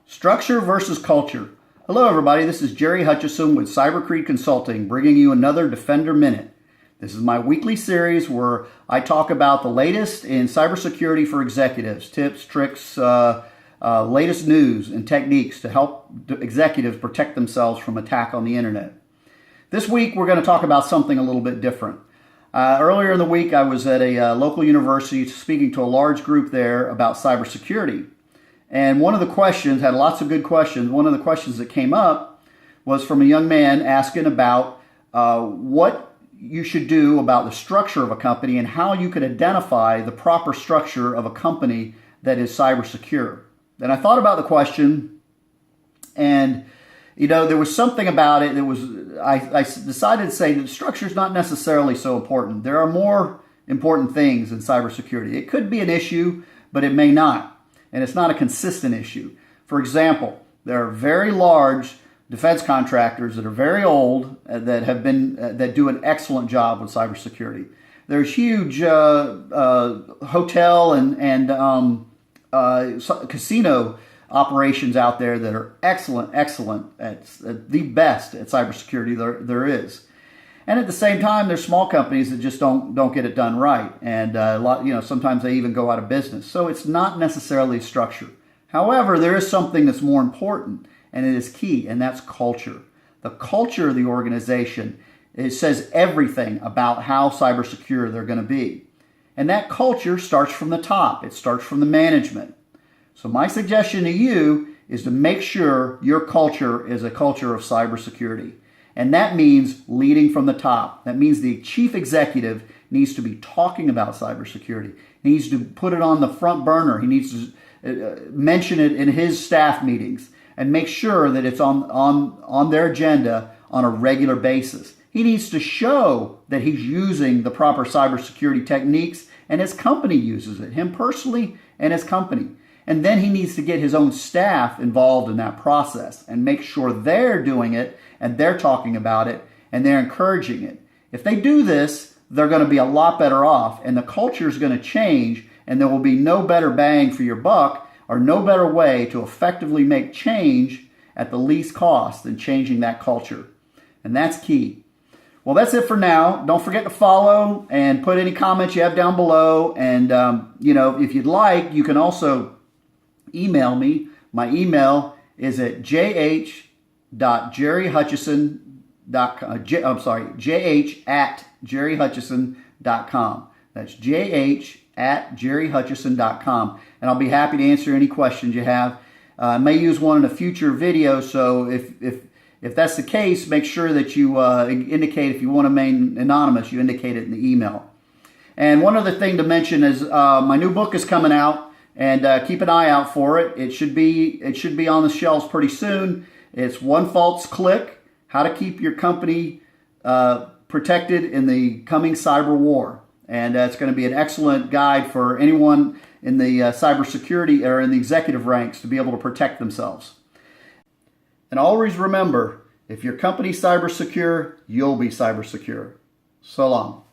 Structure versus culture. Hello everybody, this is Jerry Hutchison with CyberSecurity Consulting, bringing you another Defender Minute. This is my weekly series where I talk about the latest in cybersecurity for executives, tips, tricks, latest news and techniques to help executives protect themselves from attack on the internet. This week we're going to talk about something a little bit different. Earlier in the week I was at a local university speaking to a large group there about cybersecurity. And one of the questions, had lots of good questions, one of the questions that came up was from a young man asking about what you should do about the structure of a company and how you could identify the proper structure of a company that is cyber secure. And I thought about the question, and there was something about it that was, I decided to say that structure is not necessarily so important. There are more important things in cybersecurity. It could be an issue, but it may not. And it's not a consistent issue. For example, there are very large defense contractors that are very old that do an excellent job with cybersecurity. There's huge hotel and casino operations out there that are excellent at the best at cybersecurity there is. And at the same time, there's small companies that just don't get it done right, and sometimes they even go out of business. So it's not necessarily structure. However, there is something that's more important, and it is key, and that's culture. The culture of the organization, it says everything about how cyber secure they're going to be, and that culture starts from the top. It starts from the management. So my suggestion to you is to make sure your culture is a culture of cybersecurity. And that means leading from the top. That means the chief executive needs to be talking about cybersecurity. He needs to put it on the front burner. He needs to mention it in his staff meetings and make sure that it's on their agenda on a regular basis. He needs to show that he's using the proper cybersecurity techniques and his company uses it, him personally and his company. And then he needs to get his own staff involved in that process and make sure they're doing it and they're talking about it and they're encouraging it. If they do this, they're going to be a lot better off, and the culture is going to change, and there will be no better bang for your buck or no better way to effectively make change at the least cost than changing that culture. And that's key. Well, that's it for now. Don't forget to follow and put any comments you have down below. And, if you'd like, you can also email me. My email is at jh@jerryhutchison.com. That's jh@jerryhutchison.com. And I'll be happy to answer any questions you have. I may use one in a future video, so if that's the case, make sure that you indicate, if you want to remain anonymous, you indicate it in the email. And one other thing to mention is my new book is coming out. And keep an eye out for it. It should be on the shelves pretty soon. It's One False Click: How to Keep Your Company Protected in the Coming Cyber War. And it's going to be an excellent guide for anyone in the cybersecurity or in the executive ranks to be able to protect themselves. And always remember, if your company's cyber secure, you'll be cyber secure. So long.